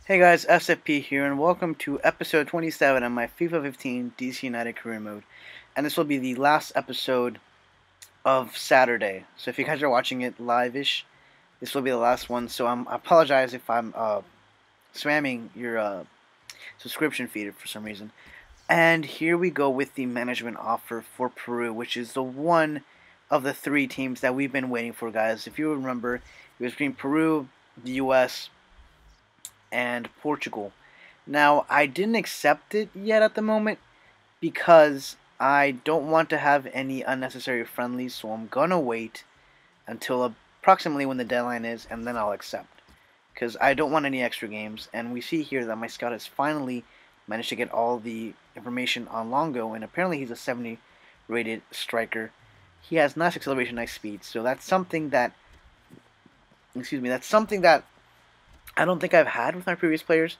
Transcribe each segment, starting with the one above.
Hey guys, SFP here, and welcome to episode 27 of my FIFA 15 DC United Career Mode. And this will be the last episode of Saturday. So if you guys are watching it live-ish, this will be the last one. So I apologize if I'm spamming your subscription feed for some reason. And here we go with the management offer for Peru, which is the one of the three teams that we've been waiting for, guys. If you remember, it was between Peru, the U.S., and Portugal. Now, I didn't accept it yet at the moment because I don't want to have any unnecessary friendlies, so I'm gonna wait until approximately when the deadline is, and then I'll accept. Because I don't want any extra games, and we see here that my scout has finally managed to get all the information on Longo, and apparently he's a 70 rated striker. He has nice acceleration, nice speed, so that's something that, that's something that I don't think I've had with my previous players.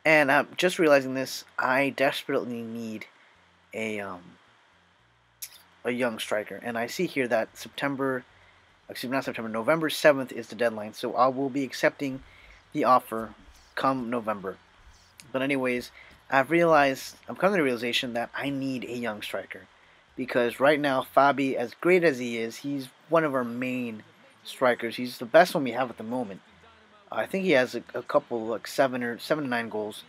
And I'm just realizing this, I desperately need a a young striker. And I see here that November 7th is the deadline. So I will be accepting the offer come November. But anyways, I'm coming to the realization that I need a young striker. Because right now, Fabi, as great as he is, he's one of our main strikers. He's the best one we have at the moment. I think he has a couple, like 7 to 9 goals.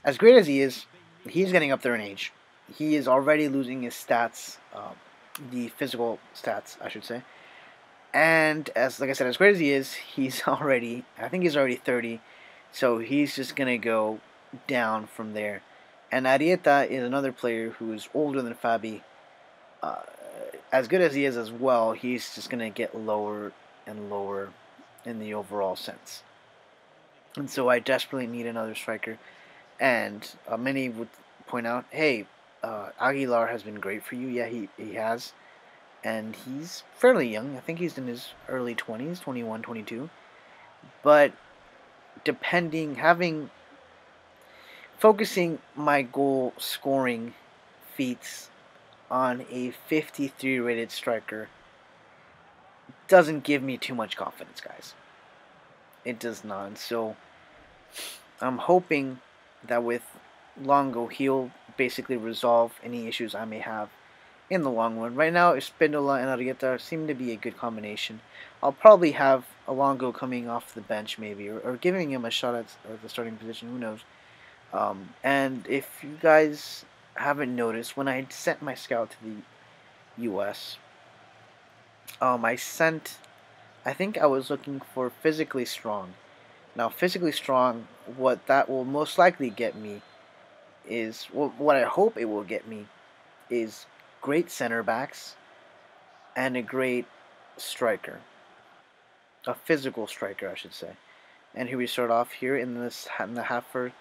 As great as he is, he's getting up there in age. He is already losing his stats, the physical stats, I should say. And like I said, as great as he is, I think he's already 30, so he's just gonna go down from there. And Arieta is another player who is older than Fabi. Uh, as good as he is as well, he's just gonna get lower and lower in the overall sense. And so I desperately need another striker. And many would point out, hey, Aguilar has been great for you. Yeah, he has. And he's fairly young. I think he's in his early 20s, 21, 22. But focusing my goal scoring feats on a 53 rated striker doesn't give me too much confidence, guys. It does not. So I'm hoping that with Longo, he'll basically resolve any issues I may have in the long run. Right now, Espindola and Arrieta seem to be a good combination. I'll probably have a Longo coming off the bench, maybe, or giving him a shot at the starting position. Who knows? And if you guys haven't noticed, when I sent my scout to the U.S., I think I was looking for physically strong. Now, physically strong, what that will most likely get me is, what I hope it will get me is great center backs and a great striker. A physical striker, I should say. And here we start off here in the half for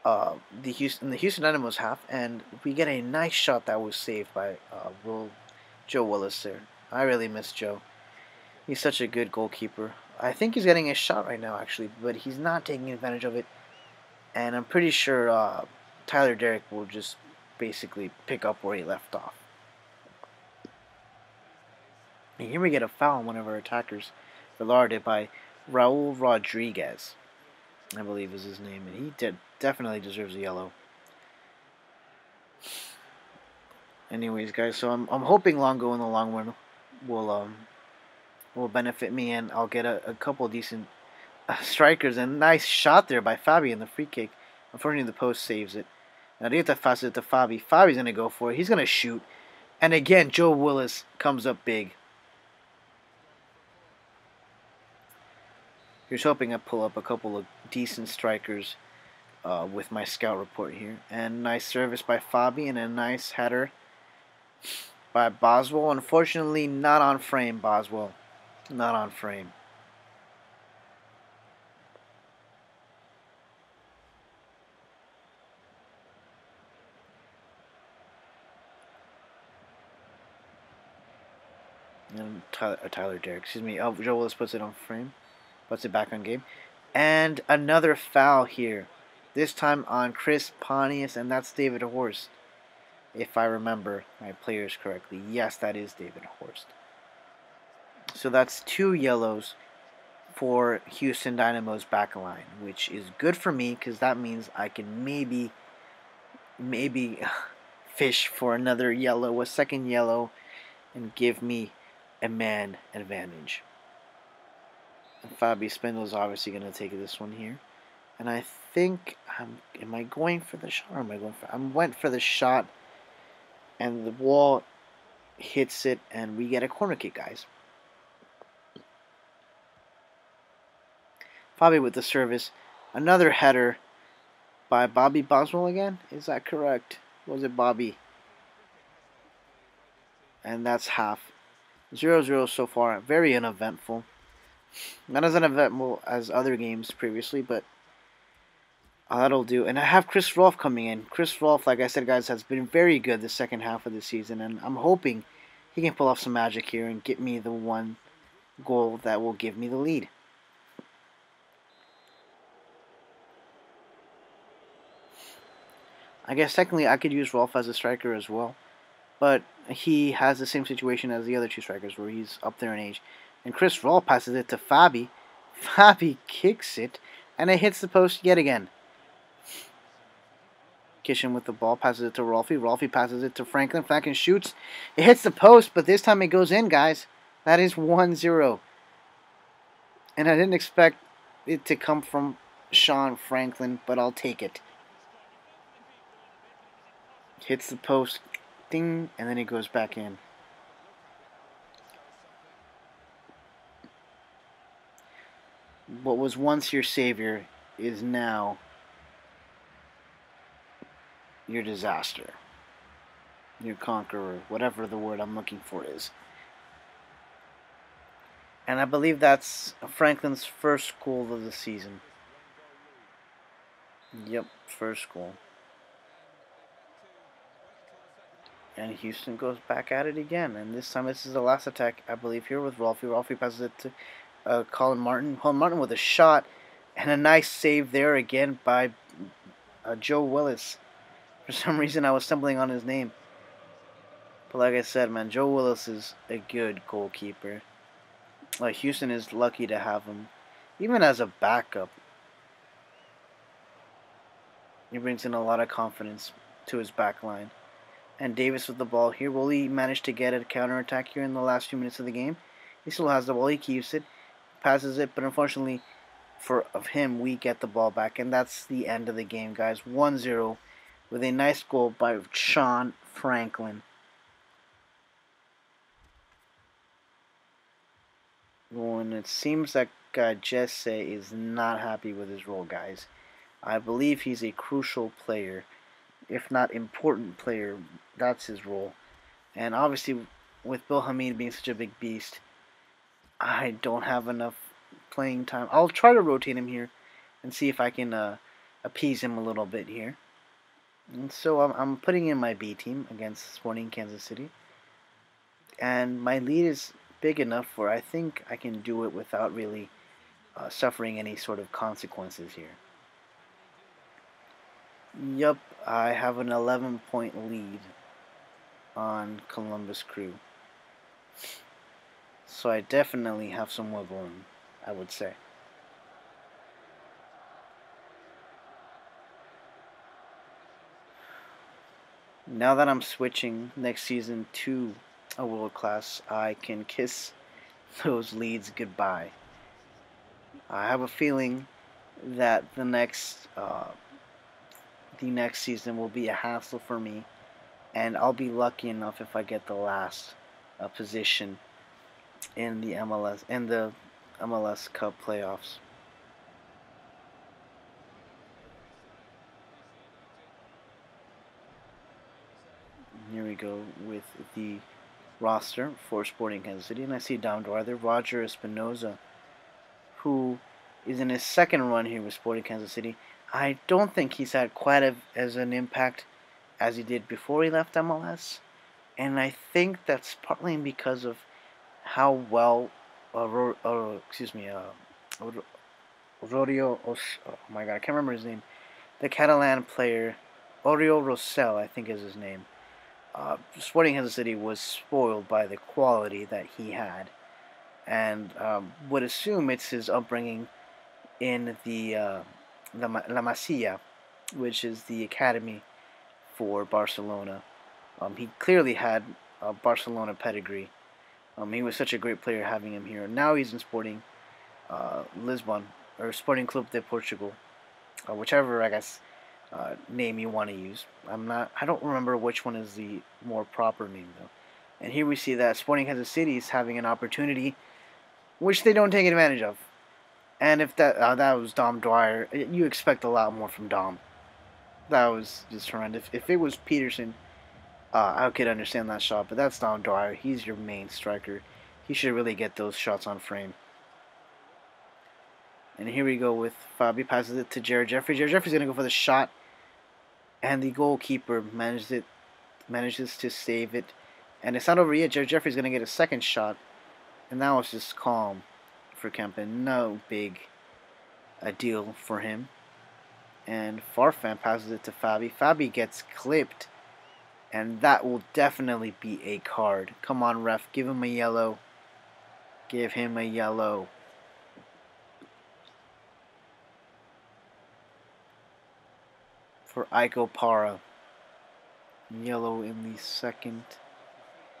the Houston Dynamos half, and we get a nice shot that was saved by Joe Willis there. I really miss Joe. He's such a good goalkeeper. I think he's getting a shot right now, actually, but he's not taking advantage of it. And I'm pretty sure Tyler Derrick will just basically pick up where he left off. And here we get a foul on one of our attackers, Velarde, by Raul Rodriguez, I believe is his name, and he definitely deserves a yellow. Anyways, guys, so I'm hoping Longo in the long run will benefit me, and I'll get a couple decent strikers. And nice shot there by Fabi in the free kick. Unfortunately, the post saves it. Now Arieta passes it to Fabi. Fabi's going to go for it. He's going to shoot. And again, Joe Willis comes up big. Here's hoping I pull up a couple of decent strikers with my scout report here. And nice service by Fabi and a nice header by Boswell. Unfortunately, not on frame, Boswell. Not on frame. And Tyler Derrick, excuse me. Oh, Joe Willis puts it on frame. Puts it back on game. And another foul here. This time on Chris Pontius, and that's David Horst. If I remember my players correctly. Yes, that is David Horst. So that's 2 yellows for Houston Dynamo's back line, which is good for me because that means I can maybe fish for another yellow, a second yellow, and give me a man advantage. And Fabi Spindle's obviously going to take this one here. And I think am I going for the shot or am I going for I went for the shot and the wall hits it and we get a corner kick, guys. Fabi with the service. Another header by Bobby Boswell again? Is that correct? Was it Bobby? And that's half. 0-0 so far. Very uneventful. Not as uneventful as other games previously, but that'll do. And I have Chris Rolfe coming in. Chris Rolfe, like I said, guys, has been very good the second half of the season. And I'm hoping he can pull off some magic here and get me the one goal that will give me the lead. I guess technically I could use Rolfe as a striker as well. But he has the same situation as the other two strikers where he's up there in age. And Chris Rolfe passes it to Fabi. Fabi kicks it. And it hits the post yet again. Kishin with the ball passes it to Rolfe. Rolfe passes it to Franklin. Franklin shoots. It hits the post, but this time it goes in, guys. That is 1-0. And I didn't expect it to come from Sean Franklin, but I'll take it. Hits the post. Ding, and then it goes back in. What was once your savior is now your disaster. Your conqueror, whatever the word I'm looking for is. And I believe that's Franklin's first goal of the season. Yep, first goal. And Houston goes back at it again. And this time this is the last attack, I believe, here with Rolfe. Rolfe passes it to Colin Martin. Colin Martin with a shot. And a nice save there again by Joe Willis. For some reason I was stumbling on his name. But like I said, man, Joe Willis is a good goalkeeper. Houston is lucky to have him. Even as a backup. He brings in a lot of confidence to his back line. And Davis with the ball here. Will he manage to get a counterattack here in the last few minutes of the game? He still has the ball. He keeps it. Passes it. But unfortunately for him, we get the ball back. And that's the end of the game, guys. 1-0 with a nice goal by Sean Franklin. Well, and it seems that Jesse is not happy with his role, guys. I believe he's a crucial player, if not important player. That's his role. And obviously, with Bill Hamid being such a big beast, I don't have enough playing time. I'll try to rotate him here and see if I can appease him a little bit here. And so I'm putting in my B team against Sporting Kansas City. And my lead is big enough where I think I can do it without really suffering any sort of consequences here. Yup, I have an 11-point lead on Columbus Crew. So I definitely have some wiggle room, I would say. Now that I'm switching next season to a world class, I can kiss those leads goodbye. I have a feeling that the next season will be a hassle for me, and I'll be lucky enough if I get the last position in the MLS Cup playoffs. Here we go with the roster for Sporting Kansas City, and I see down to either Roger Espinoza, who is in his second run here with Sporting Kansas City. I don't think he's had quite as an impact as he did before he left MLS, and I think that's partly because of how well Rodio, oh my God, I can't remember his name. The Catalan player, Oriol Rosell, I think is his name. Sporting Kansas City was spoiled by the quality that he had. and would assume it's his upbringing in the La Masia, which is the academy for Barcelona. He clearly had a Barcelona pedigree. He was such a great player having him here. Now he's in Sporting Lisbon, or Sporting Club de Portugal, whichever I guess name you want to use. I don't remember which one is the more proper name though. And here we see that Sporting Kansas City is having an opportunity, which they don't take advantage of. And if that was Dom Dwyer, you expect a lot more from Dom. That was just horrendous. If it was Peterson, I could understand that shot, but that's Dom Dwyer. He's your main striker. He should really get those shots on frame. And here we go with Fabi passes it to Jared Jeffrey. Jared Jeffrey's gonna go for the shot, and the goalkeeper manages to save it. And it's not over yet. Jared Jeffrey's gonna get a second shot, and that was just calm for Kempen. No big a deal for him. And Farfan passes it to Fabi. Fabi gets clipped, and that will definitely be a card. Come on, ref, give him a yellow. Give him a yellow. For Iko Para. Yellow in the second.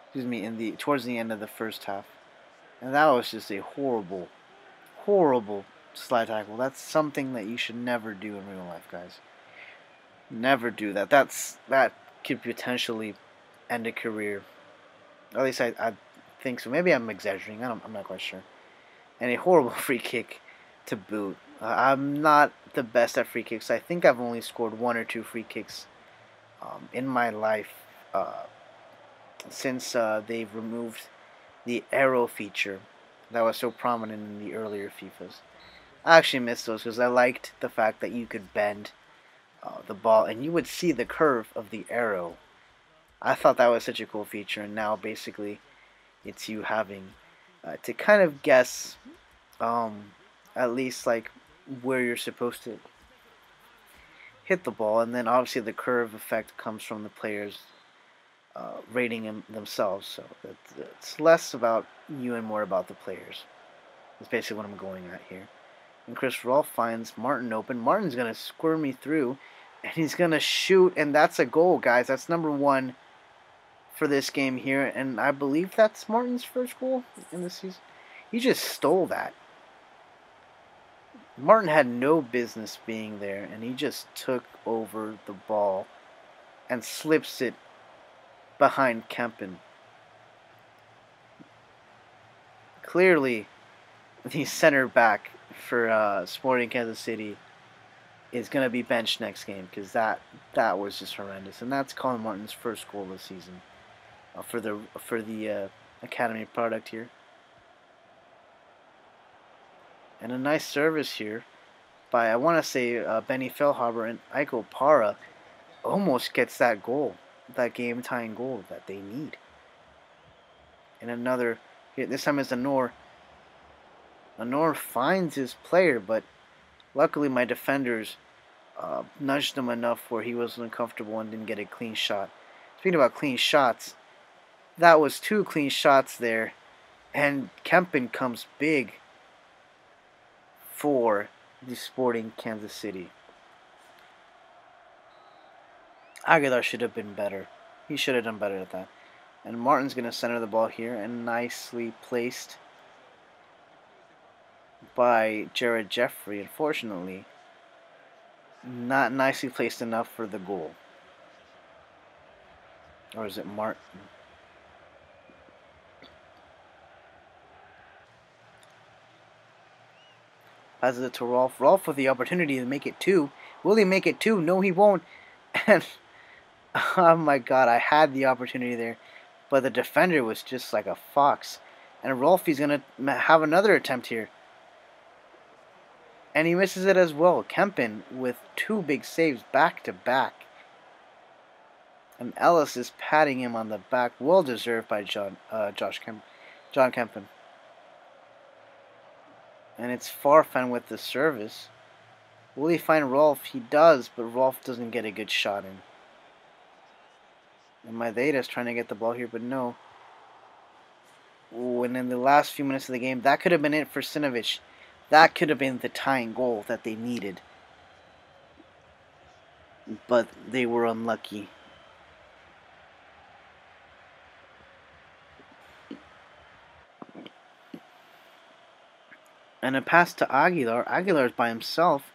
Excuse me, towards the end of the first half. And that was just a horrible, horrible slide tackle. That's something that you should never do in real life, guys. Never do that. That could potentially end a career. At least I think so. Maybe I'm exaggerating. I'm not quite sure. And a horrible free kick to boot. I'm not the best at free kicks. I think I've only scored 1 or 2 free kicks in my life since they've removed the arrow feature that was so prominent in the earlier FIFAs. I actually missed those because I liked the fact that you could bend the ball and you would see the curve of the arrow. I thought that was such a cool feature, and now basically it's you having to kind of guess at least like where you're supposed to hit the ball, and then obviously the curve effect comes from the players rating themselves. So it's less about you and more about the players. That's basically what I'm going at here. And Chris Rolfe finds Martin open. Martin's going to squirm me through, and he's going to shoot, and that's a goal, guys. That's number 1 for this game here, and I believe that's Martin's first goal in the season. He just stole that. Martin had no business being there, and he just took over the ball and slips it behind Kempen. Clearly, the center back for Sporting Kansas City is going to be benched next game because that was just horrendous. And that's Colin Martin's first goal this season for the academy product here. And a nice service here by, I want to say, Benny Feilhaber, and Iko Para almost gets that goal, that game-tying goal that they need. And another, this time it's Anor. Anor finds his player, but luckily my defenders nudged him enough where he wasn't uncomfortable and didn't get a clean shot. Speaking about clean shots, that was 2 clean shots there, and Kempen comes big for the Sporting Kansas City. Aguilar should have been better. He should have done better at that. And Martin's going to center the ball here, and nicely placed by Jared Jeffrey. Unfortunately, not nicely placed enough for the goal. Or is it Martin? Passes it to Rolfe. Rolfe with the opportunity to make it 2. Will he make it 2? No, he won't. And oh my God, I had the opportunity there, but the defender was just like a fox. And Rolfe's gonna have another attempt here, and he misses it as well. Kempen with 2 big saves back to back. And Ellis is patting him on the back, well deserved by John Kempen. And it's Farfan with the service. Will he find Rolfe? He does, but Rolfe doesn't get a good shot in. And Madeira's trying to get the ball here, but no. when in the last few minutes of the game, that could have been it for Sinovic. That could have been the tying goal that they needed. But they were unlucky. And a pass to Aguilar. Aguilar's by himself.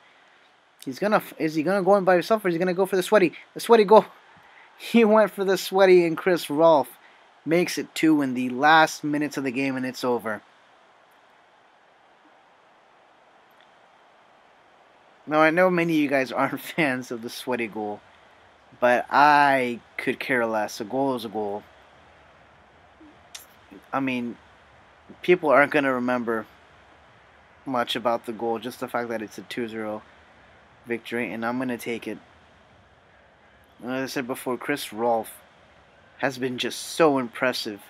Is he gonna go in by himself, or is he gonna go for the sweaty? The sweaty goal. He went for the sweaty, and Chris Rolfe makes it 2 in the last minutes of the game, and it's over. Now, I know many of you guys aren't fans of the sweaty goal, but I could care less. A goal is a goal. I mean, people aren't going to remember much about the goal, just the fact that it's a 2-0 victory, and I'm going to take it. As I said before, Chris Rolfe has been just so impressive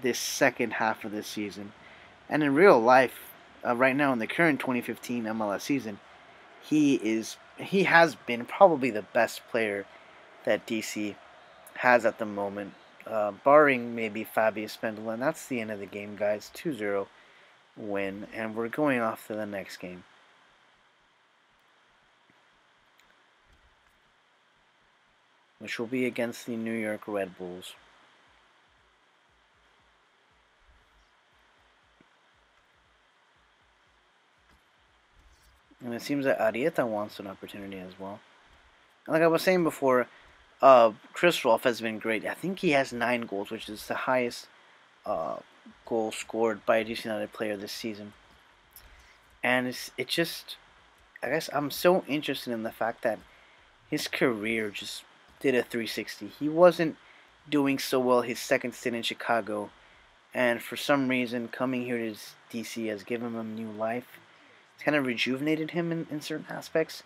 this second half of this season. And in real life, right now in the current 2015 MLS season, he has been probably the best player that DC has at the moment, barring maybe Fabius Spindola. And that's the end of the game, guys. 2-0 win, and we're going off to the next game. Which will be against the New York Red Bulls. And it seems that Arieta wants an opportunity as well. And like I was saying before, Chris Rolfe has been great. I think he has 9 goals, which is the highest goal scored by a DC United player this season. And it just, I guess I'm so interested in the fact that his career just did a 360. He wasn't doing so well his second stint in Chicago, and for some reason coming here to DC has given him new life. It's kind of rejuvenated him in certain aspects,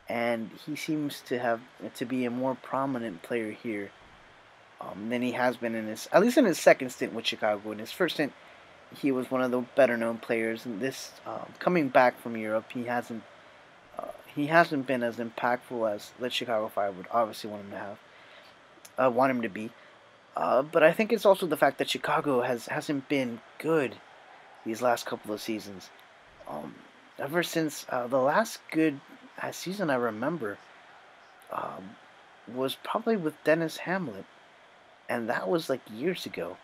and he seems to be a more prominent player here than he has been in his, at least in his second stint with Chicago. In his first stint, he was one of the better known players, and this coming back from Europe, he hasn't been as impactful as the Chicago Fire would obviously want him to be. But I think it's also the fact that Chicago hasn't been good these last couple of seasons. Ever since the last good season I remember was probably with Dennis Hamlet, and that was like years ago.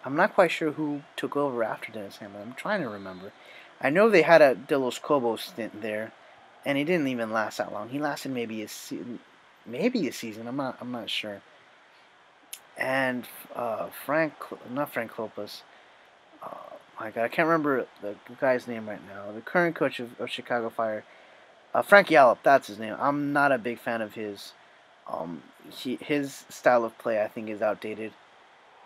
I'm not quite sure who took over after Dennis Hamlet. I'm trying to remember. I know they had a De Los Cobos stint there, and he didn't even last that long. He lasted maybe a season. I'm not sure. And not Frank Klopas. My God, I can't remember the guy's name right now. The current coach of Chicago Fire, Frank Yallop. That's his name. I'm not a big fan of his. His style of play, I think, is outdated,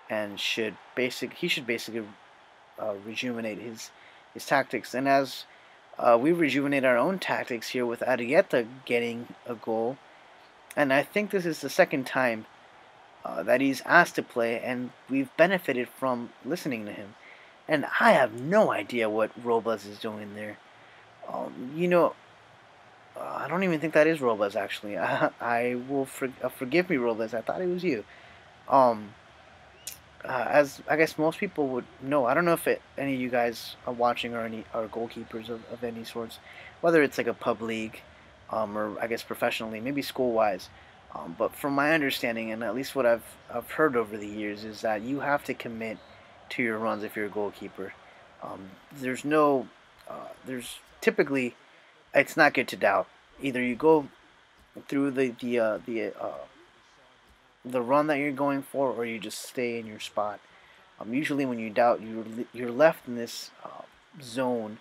and he should basically rejuvenate his tactics. And as we rejuvenate our own tactics here with Arrieta getting a goal, and I think this is the second time that he's asked to play, and we've benefited from listening to him. And I have no idea what Robles is doing there. I don't even think that is Robles, actually. Forgive me, Robles. I thought it was you. As I guess most people would know, I don't know if any of you guys are watching or any are goalkeepers of any sorts, whether it's like a pub league, or I guess professionally, maybe school wise. But from my understanding, and at least what I've heard over the years, is that you have to commit to your runs if you're a goalkeeper. There's typically, it's not good to doubt. Either you go through the run that you're going for, or you just stay in your spot. Usually, when you doubt, you're left in this zone,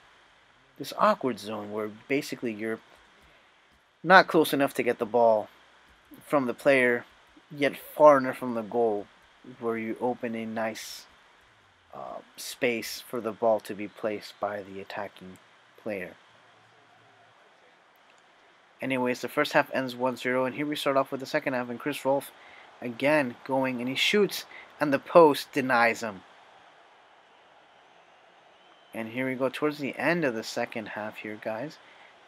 this awkward zone, where basically you're not close enough to get the ball from the player, yet far enough from the goal, where you open a nice space for the ball to be placed by the attacking player. Anyways, the first half ends 1-0, and here we start off with the second half, and Chris Rolfe again going, and he shoots, and the post denies him. And here we go towards the end of the second half here, guys.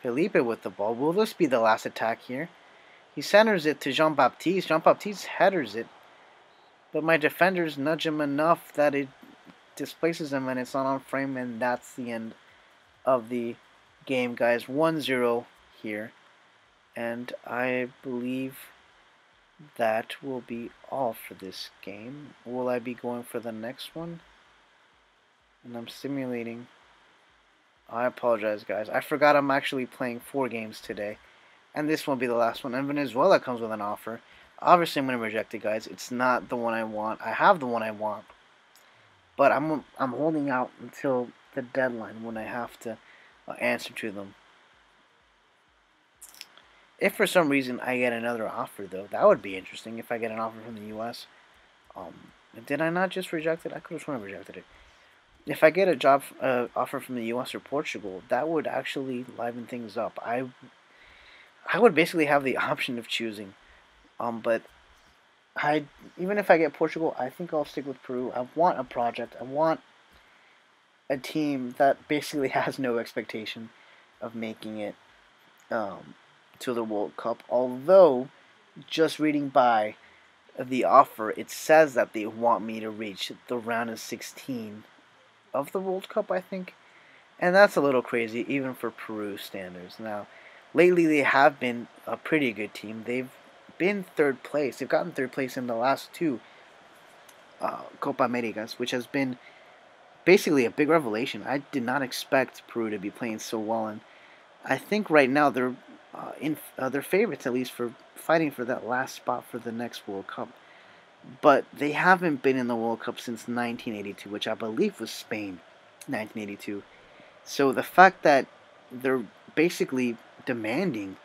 Felipe with the ball. Will this be the last attack here? He centers it to Jean-Baptiste. Jean-Baptiste headers it, but my defenders nudge him enough that it displaces him, and it's not on frame, and that's the end of the game, guys. 1-0 here, and I believe that will be all for this game. Will I be going for the next one? And I'm simulating. I apologize, guys. I forgot I'm actually playing 4 games today, and this won't be the last one. And Venezuela comes with an offer. Obviously, I'm going to reject it, guys. It's not the one I want. I have the one I want, but I'm holding out until the deadline when I have to answer to them. If for some reason I get another offer, though, that would be interesting. If I get an offer from the U.S., did I not just reject it? I could have sworn I rejected it. If I get a job offer from the U.S. or Portugal, that would actually liven things up. I would basically have the option of choosing. But even if I get Portugal, I think I'll stick with Peru. I want a project. I want a team that basically has no expectation of making it to the World Cup. Although, just reading by the offer, it says that they want me to reach the round of 16 of the World Cup, I think. And that's a little crazy, even for Peru standards. Now, lately they have been a pretty good team. They've been third place. They've gotten third place in the last 2 Copa Americas, which has been basically a big revelation. I did not expect Peru to be playing so well, and I think right now they're they're favorites, at least for fighting for that last spot for the next World Cup. But they haven't been in the World Cup since 1982, which I believe was Spain, 1982. So the fact that they're basically demanding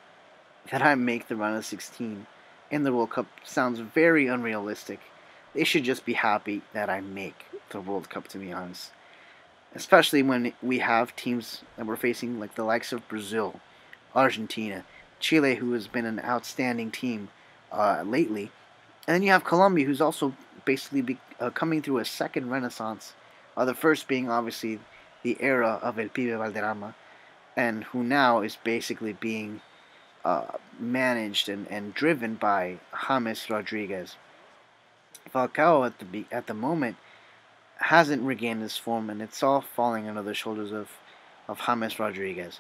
that I make the round of 16 in the World Cup sounds very unrealistic. They should just be happy that I make the World Cup, to be honest. Especially when we have teams that we're facing like the likes of Brazil, Argentina, Chile, who has been an outstanding team lately. And then you have Colombia, who's also basically coming through a second renaissance. The first being obviously the era of El Pibe Valderrama, and who now is basically being managed and driven by James Rodriguez. Falcao at the moment hasn't regained his form, and it's all falling under the shoulders of James Rodriguez.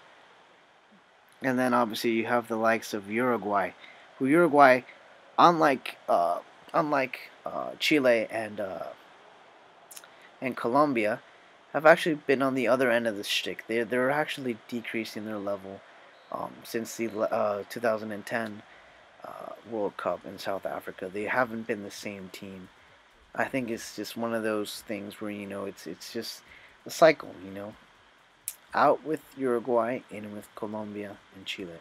And then obviously you have the likes of Uruguay, who Uruguay, unlike Chile and Colombia, have actually been on the other end of the shtick. They're actually decreasing their level since the 2010 World Cup in South Africa. They haven't been the same team. I think it's just one of those things where it's just a cycle. Out with Uruguay, in with Colombia and Chile.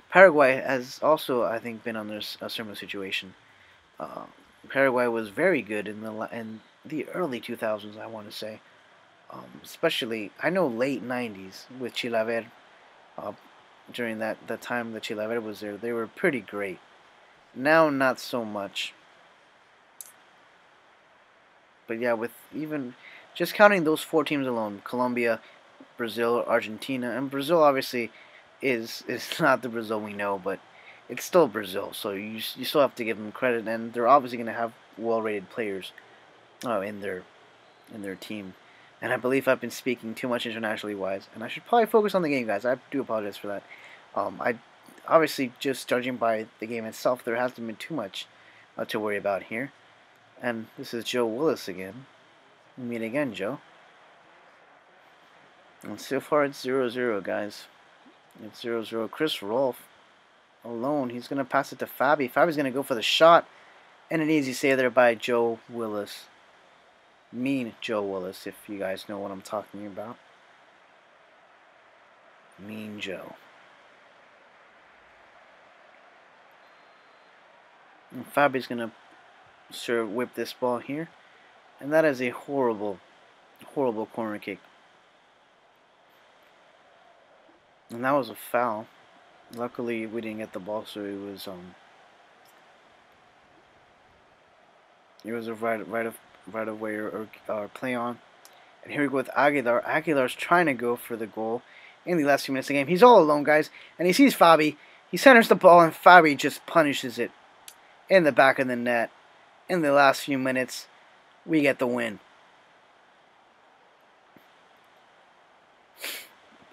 Paraguay has also, I think, been on a similar situation. Paraguay was very good in the early 2000s, I want to say. Especially, I know late 90s with Chilaver. During the time that Chilaver was there, they were pretty great. Now, not so much. But yeah, with even just counting those 4 teams alone, Colombia, Brazil, Argentina, and Brazil obviously is not the Brazil we know, but it's still Brazil, so you still have to give them credit, and they're obviously going to have well-rated players in their team. And I believe I've been speaking too much internationally wise, and I should probably focus on the game, guys. I do apologize for that. I obviously, just judging by the game itself, there hasn't been too much to worry about here. And this is Joe Willis again. We meet again, Joe. And so far it's 0-0, guys. It's 0-0. Chris Rolfe alone. He's going to pass it to Fabi. Fabi's going to go for the shot. And an easy save there by Joe Willis. Mean Joe Willis, if you guys know what I'm talking about. Mean Joe. And Fabi's going to whip this ball here. And that is a horrible, horrible corner kick. And that was a foul. Luckily, we didn't get the ball, so it was a right of way or play on. And here we go with Aguilar. Aguilar's trying to go for the goal in the last few minutes of the game. He's all alone, guys, and he sees Fabi. He centers the ball, and Fabi just punishes it in the back of the net. In the last few minutes, we get the win.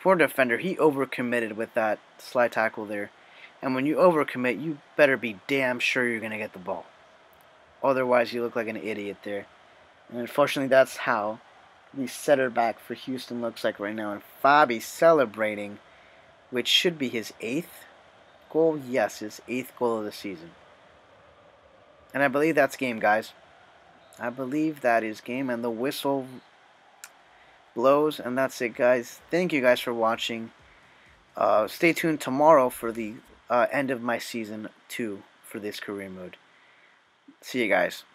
Poor defender. He overcommitted with that slide tackle there. And when you overcommit, you better be damn sure you're going to get the ball. Otherwise, you look like an idiot there. And unfortunately, that's how the center back for Houston looks like right now. And Fabi celebrating, which should be his 8th goal. Yes, his 8th goal of the season. And I believe that's game, guys. I believe that is game. And the whistle blows. And that's it, guys. Thank you guys for watching. Stay tuned tomorrow for the end of my season 2 for this career mode. See you guys.